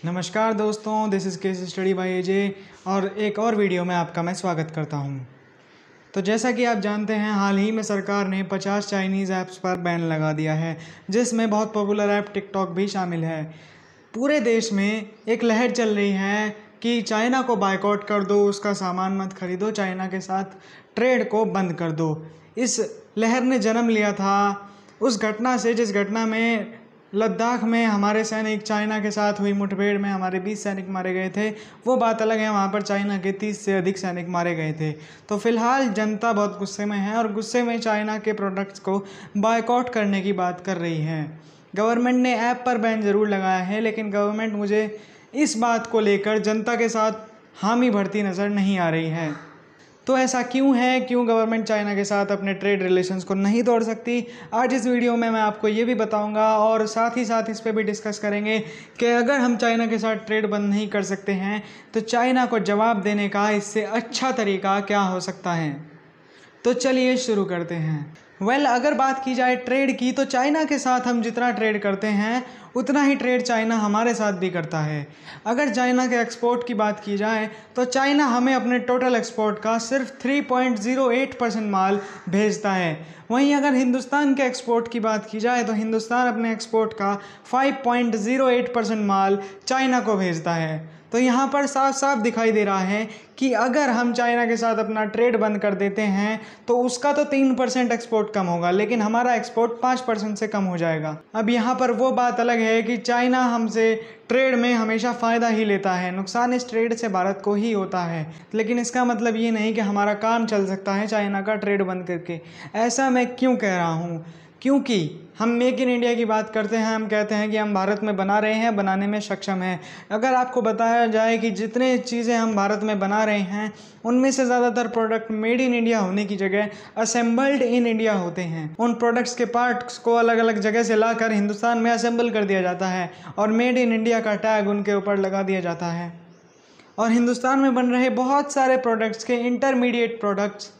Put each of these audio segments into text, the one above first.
नमस्कार दोस्तों, this is case study by AJ और एक और वीडियो में आपका मैं स्वागत करता हूं। तो जैसा कि आप जानते हैं, हाल ही में सरकार ने 50 चाइनीज़ ऐप्स पर बैन लगा दिया है, जिसमें बहुत पॉपुलर ऐप टिकटॉक भी शामिल है। पूरे देश में एक लहर चल रही है कि चाइना को बायकॉट कर दो, उसका सामान मत खरीदो, चाइना के साथ ट्रेड को बंद कर दो। इस लहर ने जन्म लिया था उस घटना से, जिस घटना में लद्दाख में हमारे सैनिक चाइना के साथ हुई मुठभेड़ में हमारे 20 सैनिक मारे गए थे। वो बात अलग है, वहाँ पर चाइना के 30 से अधिक सैनिक मारे गए थे। तो फिलहाल जनता बहुत गुस्से में है और गुस्से में चाइना के प्रोडक्ट्स को बायकॉट करने की बात कर रही है। गवर्नमेंट ने ऐप पर बैन ज़रूर लगाया है, लेकिन गवर्नमेंट मुझे इस बात को लेकर जनता के साथ हामी भरती नज़र नहीं आ रही है। तो ऐसा क्यों है, क्यों गवर्नमेंट चाइना के साथ अपने ट्रेड रिलेशंस को नहीं तोड़ सकती? आज इस वीडियो में मैं आपको ये भी बताऊंगा और साथ ही साथ इस पे भी डिस्कस करेंगे कि अगर हम चाइना के साथ ट्रेड बंद नहीं कर सकते हैं तो चाइना को जवाब देने का इससे अच्छा तरीका क्या हो सकता है। तो चलिए शुरू करते हैं। अगर बात की जाए ट्रेड की, तो चाइना के साथ हम जितना ट्रेड करते हैं उतना ही ट्रेड चाइना हमारे साथ भी करता है। अगर चाइना के एक्सपोर्ट की बात की जाए तो चाइना हमें अपने टोटल एक्सपोर्ट का सिर्फ 3.08% माल भेजता है। वहीं अगर हिंदुस्तान के एक्सपोर्ट की बात की जाए तो हिंदुस्तान अपने एक्सपोर्ट का 5.08% माल चाइना को भेजता है। तो यहाँ पर साफ साफ दिखाई दे रहा है कि अगर हम चाइना के साथ अपना ट्रेड बंद कर देते हैं तो उसका तो 3% एक्सपोर्ट कम होगा, लेकिन हमारा एक्सपोर्ट 5% से कम हो जाएगा। अब यहाँ पर वो बात अलग है कि चाइना हमसे ट्रेड में हमेशा फ़ायदा ही लेता है, नुकसान इस ट्रेड से भारत को ही होता है। लेकिन इसका मतलब ये नहीं कि हमारा काम चल सकता है चाइना का ट्रेड बंद करके। ऐसा मैं क्यों कह रहा हूँ? क्योंकि हम मेक इन इंडिया की बात करते हैं, हम कहते हैं कि हम भारत में बना रहे हैं, बनाने में सक्षम हैं। अगर आपको बताया जाए कि जितने चीज़ें हम भारत में बना रहे हैं उनमें से ज़्यादातर प्रोडक्ट मेड इन इंडिया होने की जगह असेंबल्ड इन इंडिया होते हैं। उन प्रोडक्ट्स के पार्ट्स को अलग अलग जगह से लाकर हिंदुस्तान में असेंबल कर दिया जाता है और मेड इन इंडिया का टैग उनके ऊपर लगा दिया जाता है। और हिंदुस्तान में बन रहे बहुत सारे प्रोडक्ट्स के इंटरमीडिएट प्रोडक्ट्स,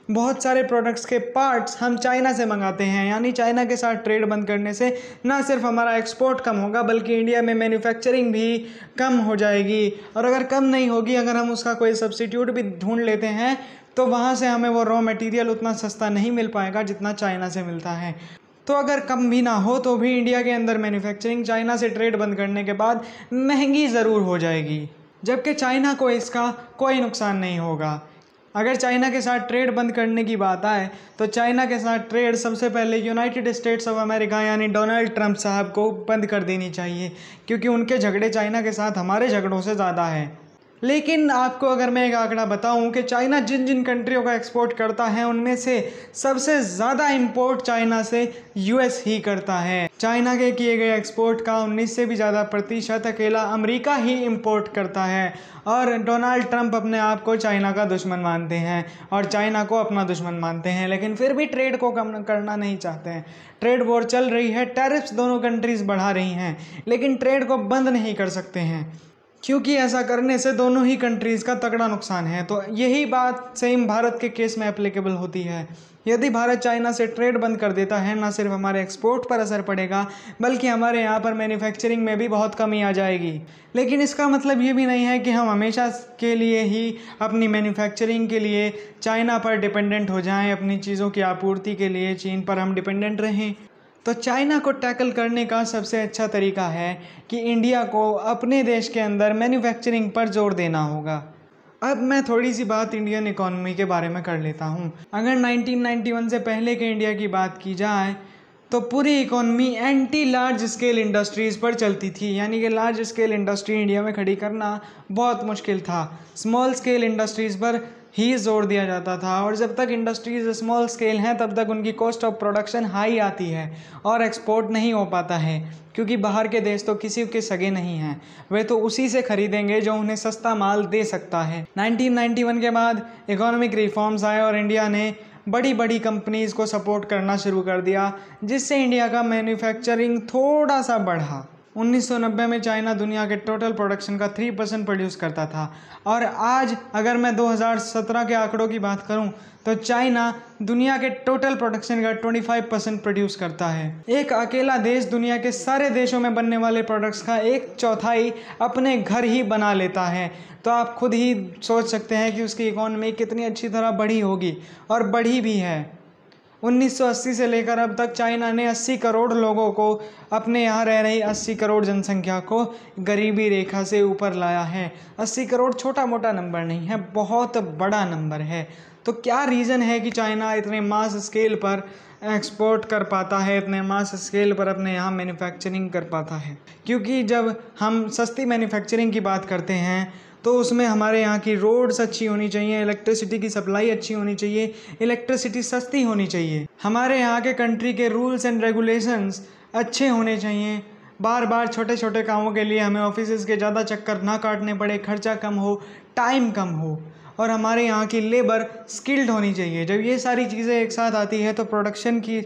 बहुत सारे प्रोडक्ट्स के पार्ट्स हम चाइना से मंगाते हैं। यानी चाइना के साथ ट्रेड बंद करने से ना सिर्फ हमारा एक्सपोर्ट कम होगा बल्कि इंडिया में मैन्युफैक्चरिंग भी कम हो जाएगी। और अगर कम नहीं होगी, अगर हम उसका कोई सब्स्टिट्यूट भी ढूंढ लेते हैं तो वहाँ से हमें वो रॉ मटेरियल उतना सस्ता नहीं मिल पाएगा जितना चाइना से मिलता है। तो अगर कम भी ना हो तो भी इंडिया के अंदर मैन्युफैक्चरिंग चाइना से ट्रेड बंद करने के बाद महंगी ज़रूर हो जाएगी, जबकि चाइना को इसका कोई नुकसान नहीं होगा। अगर चाइना के साथ ट्रेड बंद करने की बात आए तो चाइना के साथ ट्रेड सबसे पहले यूनाइटेड स्टेट्स ऑफ अमेरिका यानी डोनाल्ड ट्रंप साहब को बंद कर देनी चाहिए, क्योंकि उनके झगड़े चाइना के साथ हमारे झगड़ों से ज़्यादा है। लेकिन आपको अगर मैं एक आंकड़ा बताऊं कि चाइना जिन जिन कंट्रियों का एक्सपोर्ट करता है उनमें से सबसे ज़्यादा इंपोर्ट चाइना से यूएस ही करता है। चाइना के किए गए एक्सपोर्ट का 19 से भी ज़्यादा प्रतिशत अकेला अमेरिका ही इंपोर्ट करता है। और डोनाल्ड ट्रंप अपने आप को चाइना का दुश्मन मानते हैं और चाइना को अपना दुश्मन मानते हैं, लेकिन फिर भी ट्रेड को कम करना नहीं चाहते हैं। ट्रेड वॉर चल रही है, टैरिफ्स दोनों कंट्रीज़ बढ़ा रही हैं, लेकिन ट्रेड को बंद नहीं कर सकते हैं, क्योंकि ऐसा करने से दोनों ही कंट्रीज़ का तगड़ा नुकसान है। तो यही बात सेम भारत के केस में एप्लीकेबल होती है। यदि भारत चाइना से ट्रेड बंद कर देता है, ना सिर्फ हमारे एक्सपोर्ट पर असर पड़ेगा बल्कि हमारे यहाँ पर मैन्युफैक्चरिंग में भी बहुत कमी आ जाएगी। लेकिन इसका मतलब ये भी नहीं है कि हम हमेशा के लिए ही अपनी मैन्युफैक्चरिंग के लिए चाइना पर डिपेंडेंट हो जाएं, अपनी चीज़ों की आपूर्ति के लिए चीन पर हम डिपेंडेंट रहें। तो चाइना को टैकल करने का सबसे अच्छा तरीका है कि इंडिया को अपने देश के अंदर मैन्युफैक्चरिंग पर जोर देना होगा। अब मैं थोड़ी सी बात इंडियन इकोनॉमी के बारे में कर लेता हूँ। अगर 1991 से पहले के इंडिया की बात की जाए तो पूरी economy anti large scale industries पर चलती थी, यानी कि लार्ज स्केल इंडस्ट्री इंडिया में खड़ी करना बहुत मुश्किल था। स्मॉल स्केल इंडस्ट्रीज़ पर ही जोर दिया जाता था, और जब तक इंडस्ट्रीज स्मॉल स्केल हैं तब तक उनकी कॉस्ट ऑफ प्रोडक्शन हाई आती है और एक्सपोर्ट नहीं हो पाता है, क्योंकि बाहर के देश तो किसी के सगे नहीं हैं, वे तो उसी से खरीदेंगे जो उन्हें सस्ता माल दे सकता है। 1991 के बाद इकोनॉमिक रिफॉर्म्स आए और इंडिया ने बड़ी बड़ी कंपनीज़ को सपोर्ट करना शुरू कर दिया, जिससे इंडिया का मैन्युफैक्चरिंग थोड़ा सा बढ़ा। 1990 में चाइना दुनिया के टोटल प्रोडक्शन का 3% प्रोड्यूस करता था, और आज अगर मैं 2017 के आंकड़ों की बात करूं तो चाइना दुनिया के टोटल प्रोडक्शन का 25% प्रोड्यूस करता है। एक अकेला देश दुनिया के सारे देशों में बनने वाले प्रोडक्ट्स का 1/4 अपने घर ही बना लेता है। तो आप खुद ही सोच सकते हैं कि उसकी इकॉनमी कितनी अच्छी तरह बढ़ी होगी, और बढ़ी भी है। 1980 से लेकर अब तक चाइना ने 80 करोड़ लोगों को, अपने यहाँ रह रही 80 करोड़ जनसंख्या को गरीबी रेखा से ऊपर लाया है। 80 करोड़ छोटा मोटा नंबर नहीं है, बहुत बड़ा नंबर है। तो क्या रीज़न है कि चाइना इतने मास स्केल पर एक्सपोर्ट कर पाता है, इतने मास स्केल पर अपने यहाँ मैन्युफैक्चरिंग कर पाता है? क्योंकि जब हम सस्ती मैन्युफैक्चरिंग की बात करते हैं तो उसमें हमारे यहाँ की रोड्स अच्छी होनी चाहिए, इलेक्ट्रिसिटी की सप्लाई अच्छी होनी चाहिए, इलेक्ट्रिसिटी सस्ती होनी चाहिए, हमारे यहाँ के कंट्री के रूल्स एंड रेगुलेशंस अच्छे होने चाहिए। बार बार छोटे छोटे कामों के लिए हमें ऑफिसेज़ के ज़्यादा चक्कर ना काटने पड़े, खर्चा कम हो, टाइम कम हो, और हमारे यहाँ की लेबर स्किल्ड होनी चाहिए। जब ये सारी चीज़ें एक साथ आती है तो प्रोडक्शन की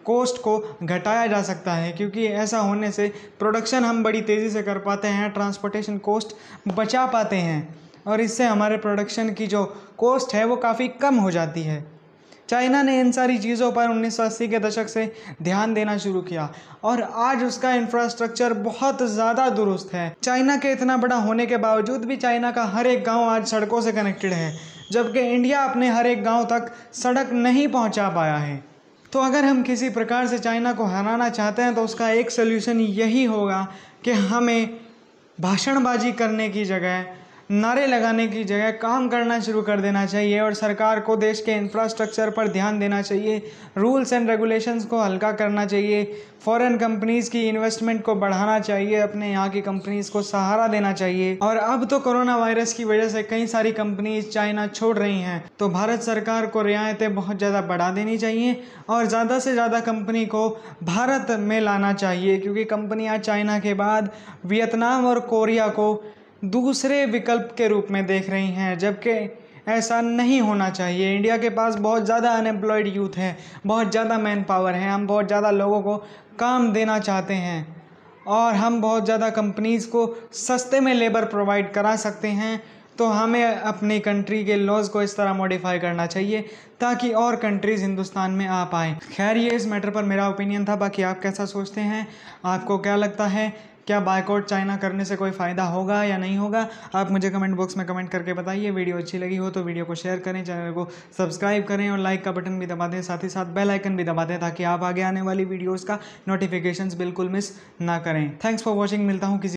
कॉस्ट को घटाया जा सकता है, क्योंकि ऐसा होने से प्रोडक्शन हम बड़ी तेज़ी से कर पाते हैं, ट्रांसपोर्टेशन कॉस्ट बचा पाते हैं, और इससे हमारे प्रोडक्शन की जो कॉस्ट है वो काफ़ी कम हो जाती है। चाइना ने इन सारी चीज़ों पर 1980 के दशक से ध्यान देना शुरू किया, और आज उसका इंफ्रास्ट्रक्चर बहुत ज़्यादा दुरुस्त है। चाइना के इतना बड़ा होने के बावजूद भी चाइना का हर एक गांव आज सड़कों से कनेक्टेड है, जबकि इंडिया अपने हर एक गांव तक सड़क नहीं पहुंचा पाया है। तो अगर हम किसी प्रकार से चाइना को हराना चाहते हैं तो उसका एक सल्यूशन यही होगा कि हमें भाषणबाजी करने की जगह, नारे लगाने की जगह काम करना शुरू कर देना चाहिए, और सरकार को देश के इंफ्रास्ट्रक्चर पर ध्यान देना चाहिए, रूल्स एंड रेगुलेशंस को हल्का करना चाहिए, फॉरेन कंपनीज़ की इन्वेस्टमेंट को बढ़ाना चाहिए, अपने यहाँ की कंपनीज़ को सहारा देना चाहिए। और अब तो कोरोना वायरस की वजह से कई सारी कंपनीज चाइना छोड़ रही हैं, तो भारत सरकार को रियायतें बहुत ज़्यादा बढ़ा देनी चाहिए, और ज़्यादा से ज़्यादा कंपनी को भारत में लाना चाहिए, क्योंकि कंपनियाँ चाइना के बाद वियतनाम और कोरिया को दूसरे विकल्प के रूप में देख रही हैं, जबकि ऐसा नहीं होना चाहिए। इंडिया के पास बहुत ज़्यादा अनएम्प्लॉयड यूथ है, बहुत ज़्यादा मैन पावर है, हम बहुत ज़्यादा लोगों को काम देना चाहते हैं, और हम बहुत ज़्यादा कंपनीज़ को सस्ते में लेबर प्रोवाइड करा सकते हैं। तो हमें अपनी कंट्री के लॉज़ को इस तरह मॉडिफाई करना चाहिए ताकि और कंट्रीज़ हिंदुस्तान में आ पाएँ। खैर, ये इस मैटर पर मेरा ओपिनियन था, बाकी आप कैसा सोचते हैं? आपको क्या लगता है, क्या बायकॉट चाइना करने से कोई फ़ायदा होगा या नहीं होगा? आप मुझे कमेंट बॉक्स में कमेंट करके बताइए। वीडियो अच्छी लगी हो तो वीडियो को शेयर करें, चैनल को सब्सक्राइब करें, और लाइक का बटन भी दबा दें, साथ ही साथ बेल आइकन भी दबा दें, ताकि आप आगे आने वाली वीडियोज़ का नोटिफिकेशंस बिल्कुल मिस ना करें। Thanks for watching. मिलता हूँ किसी